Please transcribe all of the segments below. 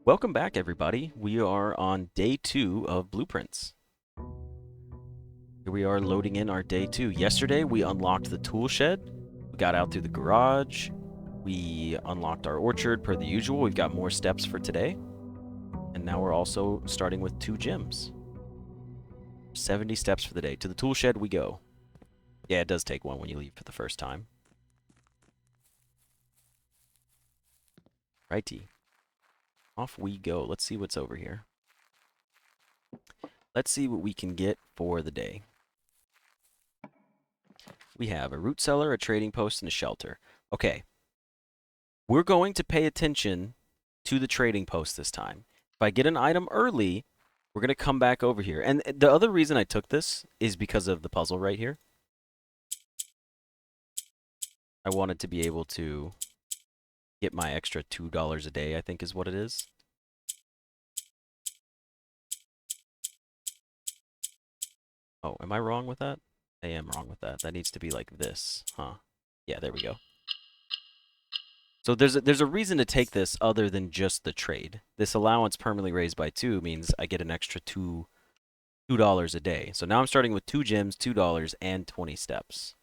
Welcome back, everybody. We are on day 2 of Blueprints. Here we are loading in our day 2. Yesterday, we unlocked the tool shed. We got out through the garage. We unlocked our orchard per the usual. We've got more steps for today. And now we're also starting with 2 gyms. 70 steps for the day. To the tool shed we go. Yeah, it does take one when you leave for the first time. Righty. Off we go. Let's see what's over here. Let's see what we can get for the day. We have a root cellar, a trading post, and a shelter. Okay. We're going to pay attention to the trading post this time. If I get an item early, we're going to come back over here. And the other reason I took this is because of the puzzle right here. I wanted to be able to get my extra $2 a day, I think is what it is. Oh, am I wrong with that? I am wrong with that. That needs to be like this, huh? Yeah, there we go. So there's a reason to take this other than just the trade. This allowance permanently raised by 2 means I get an extra $2 a day. So now I'm starting with 2 gems, $2, and 20 steps.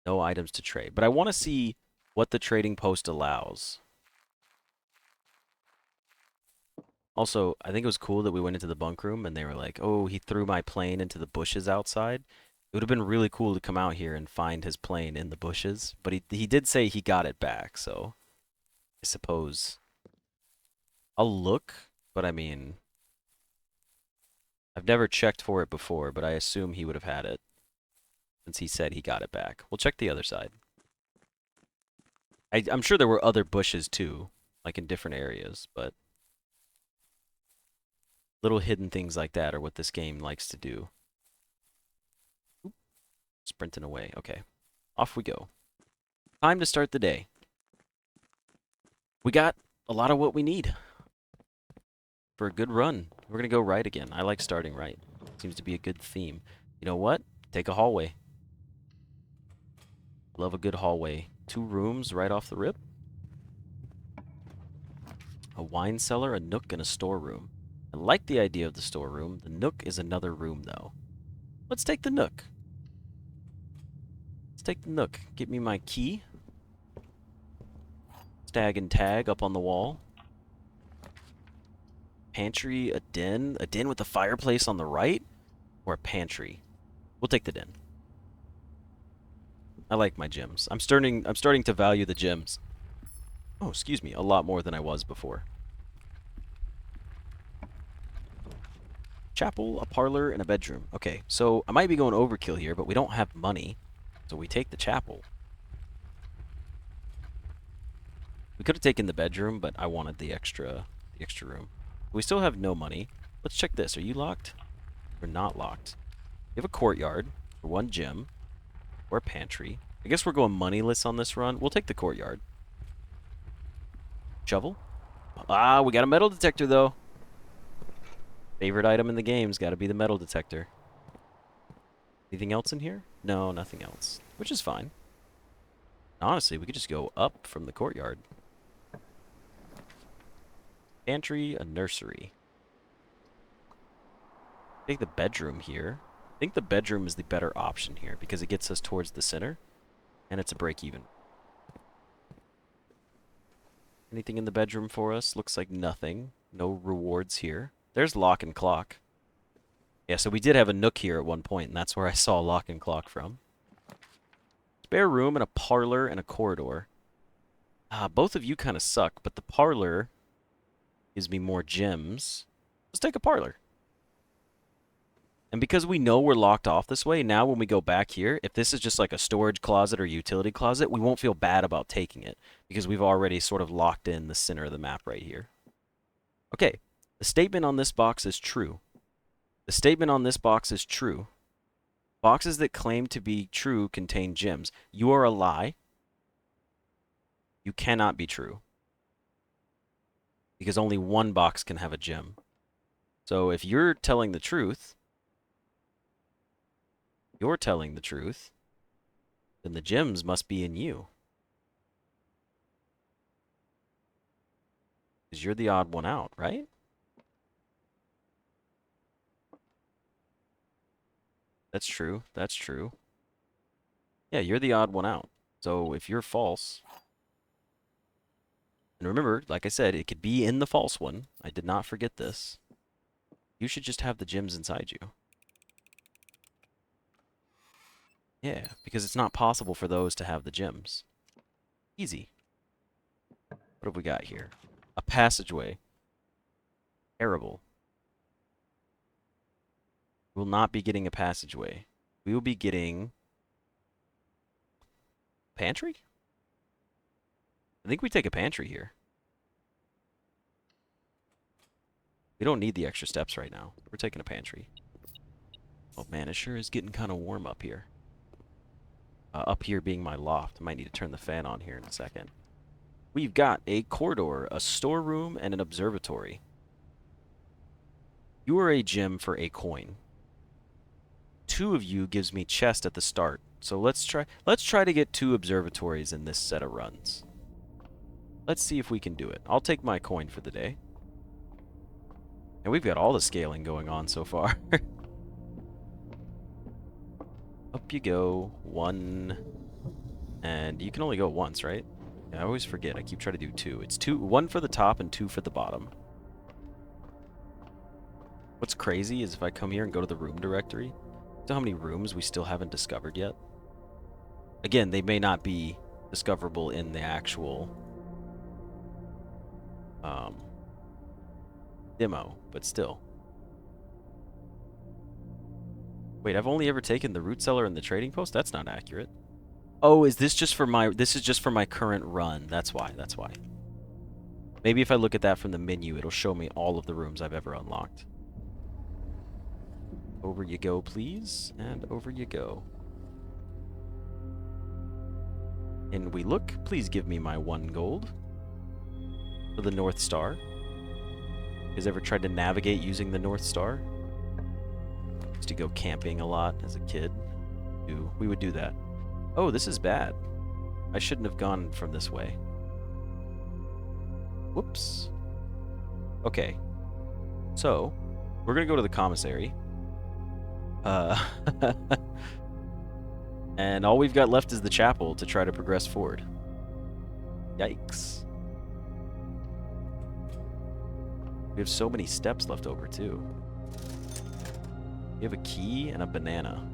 No items to trade. But I want to see what the trading post allows. Also, I think it was cool that we went into the bunk room and they were like, oh, he threw my plane into the bushes outside. It would have been really cool to come out here and find his plane in the bushes. But he did say he got it back, so I suppose I'll look. But I mean, I've never checked for it before, but I assume he would have had it since he said he got it back. We'll check the other side. I'm sure there were other bushes too, like in different areas, but little hidden things like that are what this game likes to do. Oop, sprinting away. Okay, off we go. Time to start the day. We got a lot of what we need for a good run. We're going to go right again. I like starting right. Seems to be a good theme. You know what? Take a hallway. Love a good hallway. 2 rooms right off the rip. A wine cellar, a nook, and a storeroom. I like the idea of the storeroom. The nook is another room, though. Let's take the nook. Let's take the nook. Get me my key. Stag and tag up on the wall. Pantry, a den. A den with a fireplace on the right? Or a pantry? We'll take the den. I like my gems. I'm starting to value the gems. Oh, excuse me, a lot more than I was before. Chapel, a parlor, and a bedroom. Okay, so I might be going overkill here, but we don't have money, so we take the chapel. We could have taken the bedroom, but I wanted the extra room. We still have no money. Let's check this. Are you locked? We're not locked. We have a courtyard for 1 gem, or a pantry. I guess we're going moneyless on this run. We'll take the courtyard. Shovel. Ah, we got a metal detector, though. Favorite item in the game's got to be the metal detector. Anything else in here? No, nothing else. Which is fine. Honestly, we could just go up from the courtyard. Pantry, a nursery. Take the bedroom here. I think the bedroom is the better option here because it gets us towards the center. And it's a break even. Anything in the bedroom for us? Looks like nothing. No rewards here. There's lock and clock. Yeah, so we did have a nook here at one point, and that's where I saw lock and clock from. Spare room and a parlor and a corridor. Both of you kind of suck, but the parlor gives me more gems. Let's take a parlor. And because we know we're locked off this way, now when we go back here, if this is just like a storage closet or utility closet, we won't feel bad about taking it because we've already sort of locked in the center of the map right here. Okay, the statement on this box is true. The statement on this box is true. Boxes that claim to be true contain gems. You are a lie. You cannot be true. Because only one box can have a gem. So if you're telling the truth, then the gems must be in you. Because Because you're the odd one out, right? That's true. That's true. Yeah, you're the odd one out. So if you're false... And remember, like I said, it could be in the false one. I did not forget this. You should just have the gems inside you. Yeah, because it's not possible for those to have the gems. Easy. What have we got here? A passageway. Terrible. We will not be getting a passageway. We will be getting... Pantry? I think we take a pantry here. We don't need the extra steps right now. We're taking a pantry. Oh man, it sure is getting kind of warm up here. Up here being my loft. I might need to turn the fan on here in a second. We've got a corridor, a storeroom, and an observatory. You are a gem for a coin. 2 of you gives me chest at the start. So let's try to get 2 observatories in this set of runs. Let's see if we can do it. I'll take my coin for the day. And we've got all the scaling going on so far. Up you go. 1. And you can only go once, right? Yeah, I always forget. I keep trying to do 2. It's 1 for the top and 2 for the bottom. What's crazy is if I come here and go to the room directory, you know how many rooms we still haven't discovered yet? Again, they may not be discoverable in the actual demo, but still. Wait, I've only ever taken the root cellar and the trading post? That's not accurate. Oh, is this just for my... This is just for my current run. That's why. That's why. Maybe if I look at that from the menu, it'll show me all of the rooms I've ever unlocked. Over you go, please. And over you go. And we look. Please give me my 1 gold. For the North Star. You guys ever tried to navigate using the North Star? Used to go camping a lot as a kid. We would do that. Oh, this is bad. I shouldn't have gone from this way. Whoops. Okay. So, we're going to go to the commissary. And all we've got left is the chapel to try to progress forward. Yikes. We have so many steps left over, too. We have a key and a banana.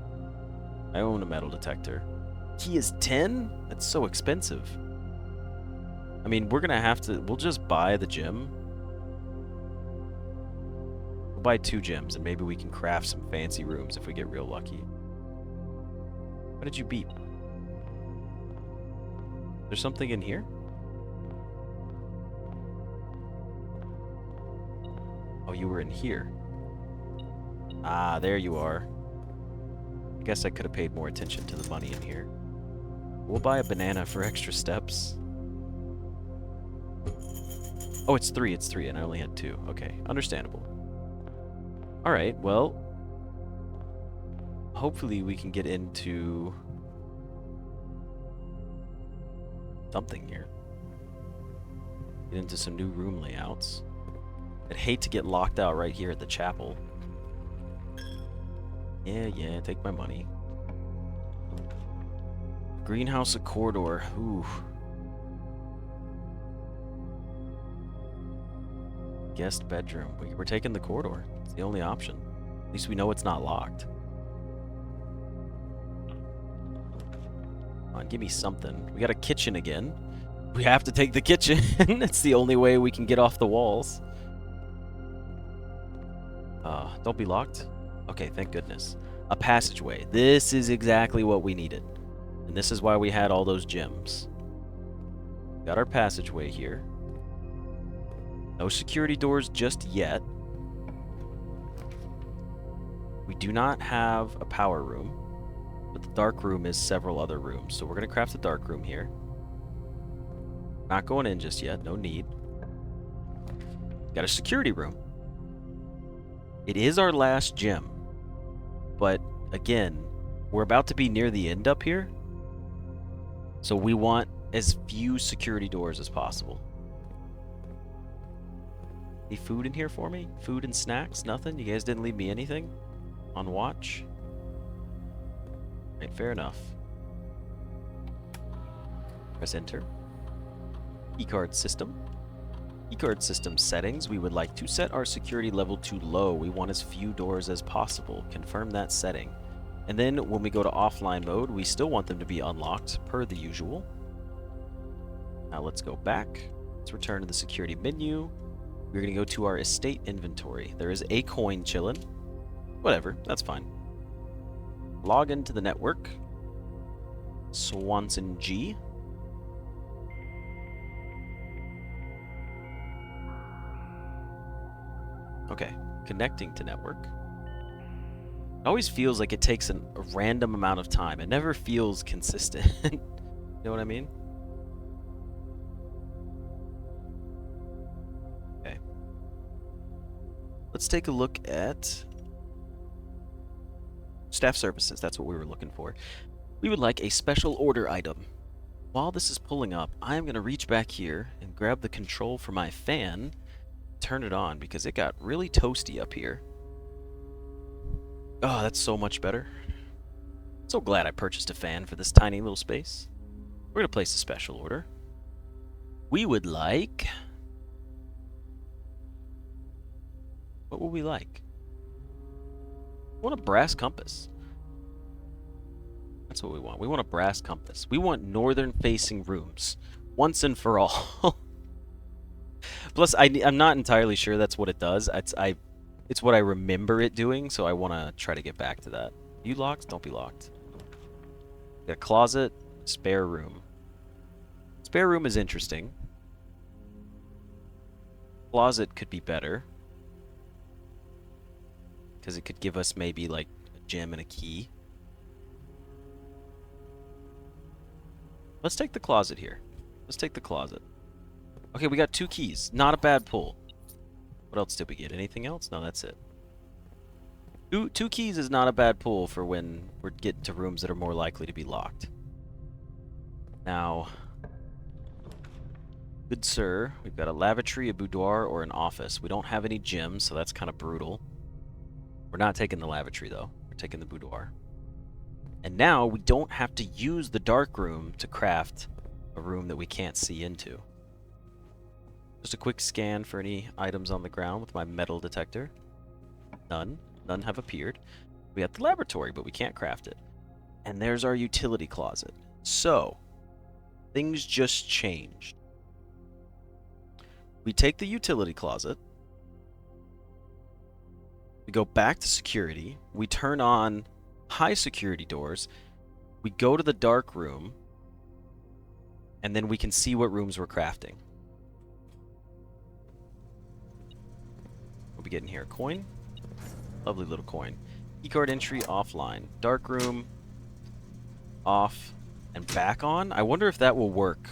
I own a metal detector. Key is 10? That's so expensive. I mean, we're gonna have to... We'll just buy the gem. We'll buy 2 gems, and maybe we can craft some fancy rooms if we get real lucky. Why did you beep? There's something in here? Oh, you were in here. Ah, there you are. I guess I could have paid more attention to the money in here. We'll buy a banana for extra steps. Oh, it's 3, and I only had 2. Okay, understandable. Alright, well... Hopefully we can get into... something here. Get into some new room layouts. I'd hate to get locked out right here at the chapel. Yeah, take my money. Greenhouse, a corridor. Ooh. Guest bedroom. We're taking the corridor. It's the only option. At least we know it's not locked. Come on, give me something. We got a kitchen again. We have to take the kitchen. It's the only way we can get off the walls. Don't be locked. Okay, thank goodness. A passageway. This is exactly what we needed. And this is why we had all those gems. Got our passageway here. No security doors just yet. We do not have a power room. But the dark room is several other rooms. So we're going to craft a dark room here. Not going in just yet. No need. Got a security room. It is our last gem. But, again, we're about to be near the end up here. So we want as few security doors as possible. Any food in here for me? Food and snacks? Nothing? You guys didn't leave me anything? On watch? Right, fair enough. Press enter. Keycard system. Keycard system settings. We would like to set our security level to low. We want as few doors as possible. Confirm that setting. And then when we go to offline mode, we still want them to be unlocked per the usual. Now let's go back. Let's return to the security menu. We're going to go to our estate inventory. There is a coin chillin'. Whatever, that's fine. Log into the network. Swanson G. Okay, connecting to network. It always feels like it takes a random amount of time. It never feels consistent. You know what I mean? Okay. Let's take a look at staff services. That's what we were looking for. We would like a special order item. While this is pulling up, I'm going to reach back here and grab the control for my fan, turn it on because it got really toasty up here. Oh, that's so much better. So glad I purchased a fan for this tiny little space. We're going to place a special order. We would like... What would we like? We want a brass compass. That's what we want. We want a brass compass. We want northern-facing rooms. Once and for all. Plus, I'm not entirely sure that's what it does. It's what I remember it doing, so I want to try to get back to that. You locked? Don't be locked. Got a closet, spare room. Spare room is interesting. Closet could be better. Because it could give us maybe like a gem and a key. Let's take the closet here. Let's take the closet. Okay, we got 2 keys. Not a bad pull. What else did we get? Anything else? No, that's it. Two keys is not a bad pull for when we're getting to rooms that are more likely to be locked. Now, good sir, we've got a lavatory, a boudoir, or an office. We don't have any gyms, so that's kind of brutal. We're not taking the lavatory, though. We're taking the boudoir. And now we don't have to use the dark room to craft a room that we can't see into. Just a quick scan for any items on the ground with my metal detector. None. None have appeared. We got the laboratory, but we can't craft it. And there's our utility closet. So, things just changed. We take the utility closet. We go back to security. We turn on high security doors. We go to the dark room. And then we can see what rooms we're crafting. What we get in here? A coin? Lovely little coin. Keycard entry offline. Dark room. Off. And back on? I wonder if that will work.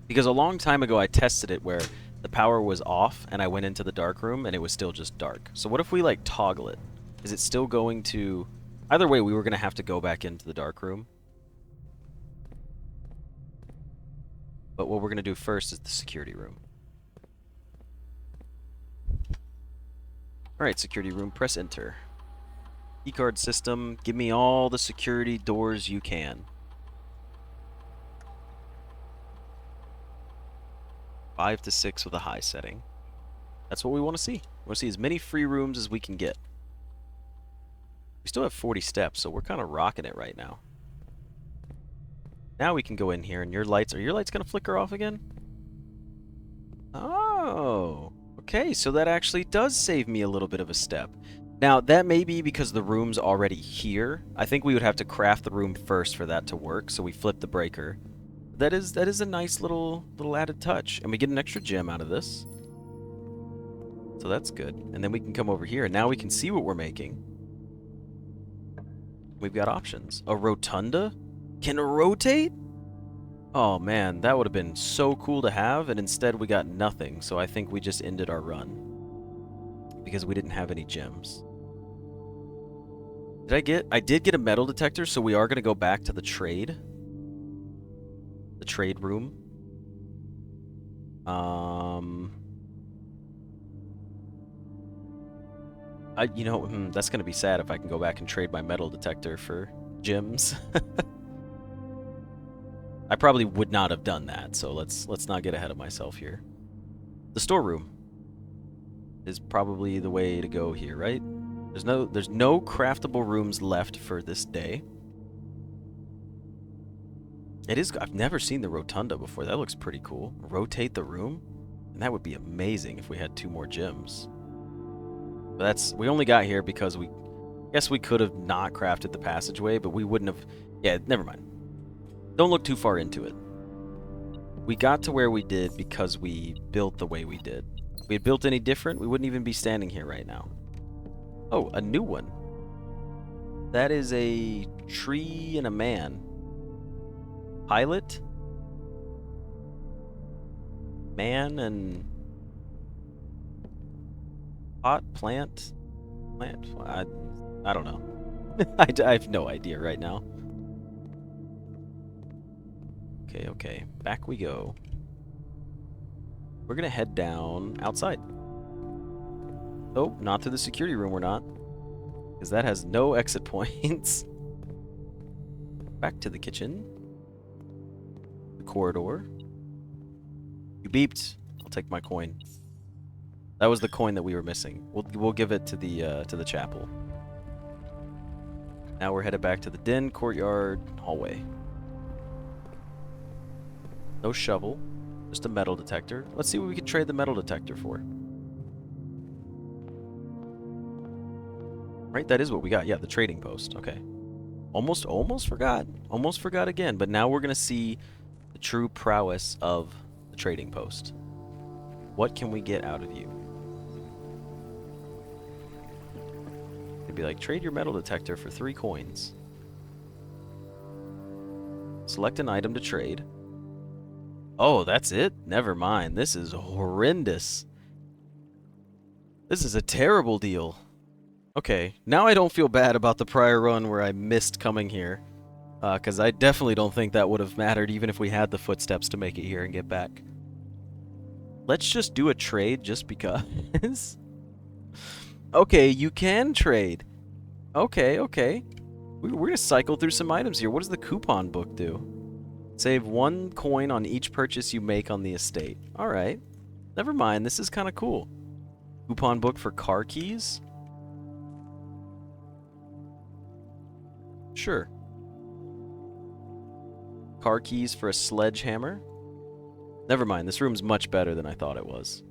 Because a long time ago I tested it where the power was off and I went into the dark room and it was still just dark. So what if we like toggle it? Is it still going to... Either way, we were going to have to go back into the dark room. But what we're going to do first is the security room. Alright, security room, press enter. Keycard system, give me all the security doors you can. 5 to 6 with a high setting. That's what we want to see. We want to see as many free rooms as we can get. We still have 40 steps, so we're kind of rocking it right now. Now we can go in here and your lights... Are your lights going to flicker off again? Oh... Okay, so that actually does save me a little bit of a step. Now, that may be because the room's already here. I think we would have to craft the room first for that to work, so we flip the breaker. That is a nice little added touch. And we get an extra gem out of this. So that's good. And then we can come over here, and now we can see what we're making. We've got options. A rotunda? Can rotate? Oh man, that would have been so cool to have, and instead we got nothing, so I think we just ended our run. Because we didn't have any gems. I did get a metal detector, so we are going to go back to the trade. The trade room. You know, that's gonna be sad if I can go back and trade my metal detector for gems. I probably would not have done that, so let's not get ahead of myself here. The storeroom is probably the way to go here, right? There's no craftable rooms left for this day. I've never seen the rotunda before. That looks pretty cool. Rotate the room? And that would be amazing if we had 2 more gems. But we only got here because guess we could have not crafted the passageway, but we wouldn't have. Yeah, never mind. Don't look too far into it. We got to where we did because we built the way we did. If we had built any different, we wouldn't even be standing here right now. Oh, a new one. That is a tree and a man. Pilot? Man and pot? Plant? I don't know. I have no idea right now. Okay. Back we go. We're gonna head down outside. Oh, not to the security room, we're not. Because that has no exit points. Back to the kitchen. The corridor. You beeped. I'll take my coin. That was the coin that we were missing. We'll give it to the chapel. Now we're headed back to the den, courtyard, hallway. No shovel, just a metal detector. Let's see what we can trade the metal detector for. Right, that is what we got. Yeah, the trading post. Okay. Almost forgot. Almost forgot again. But now we're gonna see the true prowess of the trading post. What can we get out of you? It'd be like, trade your metal detector for 3 coins. Select an item to trade. Oh, that's it? Never mind. This is horrendous. This is a terrible deal. Okay, now I don't feel bad about the prior run where I missed coming here. Because I definitely don't think that would have mattered even if we had the footsteps to make it here and get back. Let's just do a trade just because. Okay, you can trade. Okay. We're going to cycle through some items here. What does the coupon book do? Save 1 coin on each purchase you make on the estate. Alright. Never mind, this is kind of cool. Coupon book for car keys? Sure. Car keys for a sledgehammer? Never mind, this room's much better than I thought it was.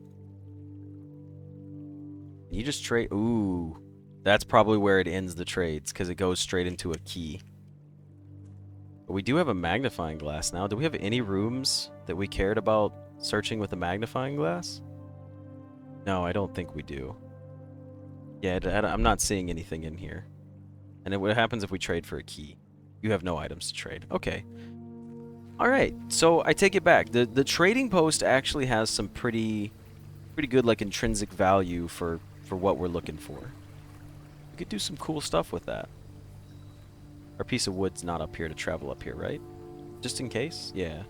You just trade... Ooh. That's probably where it ends the trades, because it goes straight into a key. But we do have a magnifying glass now. Do we have any rooms that we cared about searching with a magnifying glass? No, I don't think we do. Yeah, I'm not seeing anything in here. And what happens if we trade for a key? You have no items to trade. Okay. Alright, so I take it back. The trading post actually has some pretty good like intrinsic value for what we're looking for. We could do some cool stuff with that. Our piece of wood's not up here to travel up here, right? Just in case? Yeah.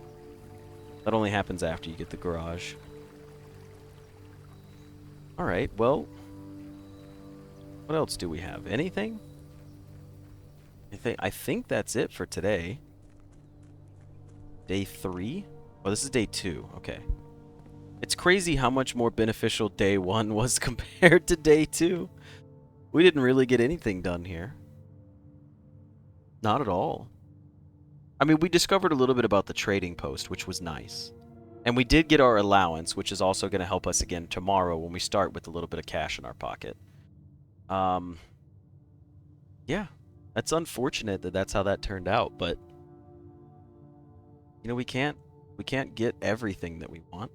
That only happens after you get the garage. Alright, well... What else do we have? Anything? I think that's it for today. Day 3? Oh, this is day 2. Okay. It's crazy how much more beneficial day 1 was compared to day 2. We didn't really get anything done here. Not at all. I mean, we discovered a little bit about the trading post, which was nice. And we did get our allowance, which is also going to help us again tomorrow when we start with a little bit of cash in our pocket. Yeah. That's unfortunate that that's how that turned out, but... You know, we can't get everything that we want.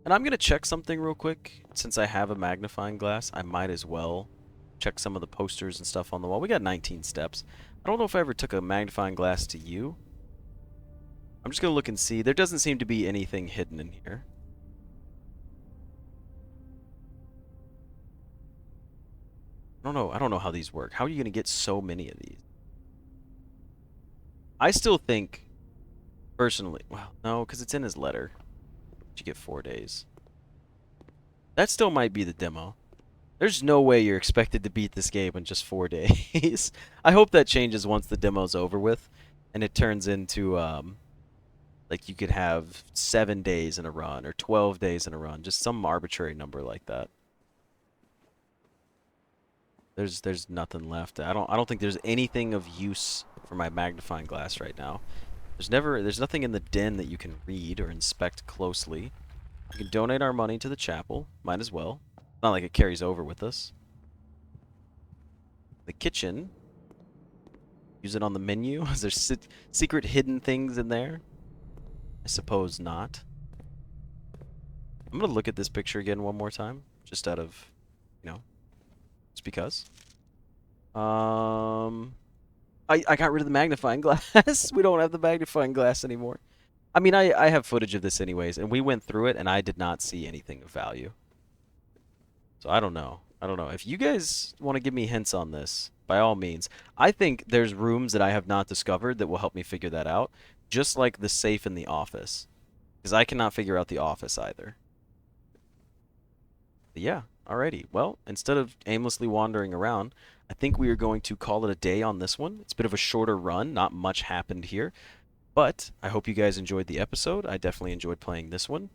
And I'm going to check something real quick. Since I have a magnifying glass, I might as well check some of the posters and stuff on the wall. We got 19 steps. I don't know if I ever took a magnifying glass to you. I'm just going to look and see. There doesn't seem to be anything hidden in here. I don't know how these work. How are you going to get so many of these? I still think, personally, well, no, because it's in his letter. You get 4 days. That still might be the demo. There's no way you're expected to beat this game in just 4 days. I hope that changes once the demo's over with, and it turns into like you could have 7 days in a run or 12 days in a run, just some arbitrary number like that. There's nothing left. I don't think there's anything of use for my magnifying glass right now. There's nothing in the den that you can read or inspect closely. We can donate our money to the chapel. Might as well. Not like it carries over with us. The kitchen. Use it on the menu. Is there secret hidden things in there? I suppose not. I'm gonna look at this picture again one more time, just out of, you know, just because. I got rid of the magnifying glass. We don't have the magnifying glass anymore. I mean, I have footage of this anyways, and we went through it, and I did not see anything of value. So I don't know. I don't know. If you guys want to give me hints on this, by all means. I think there's rooms that I have not discovered that will help me figure that out, just like the safe in the office, because I cannot figure out the office either. But yeah, alrighty. Well, instead of aimlessly wandering around, I think we are going to call it a day on this one. It's a bit of a shorter run. Not much happened here. But I hope you guys enjoyed the episode. I definitely enjoyed playing this one.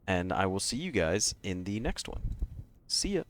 And I will see you guys in the next one. See ya.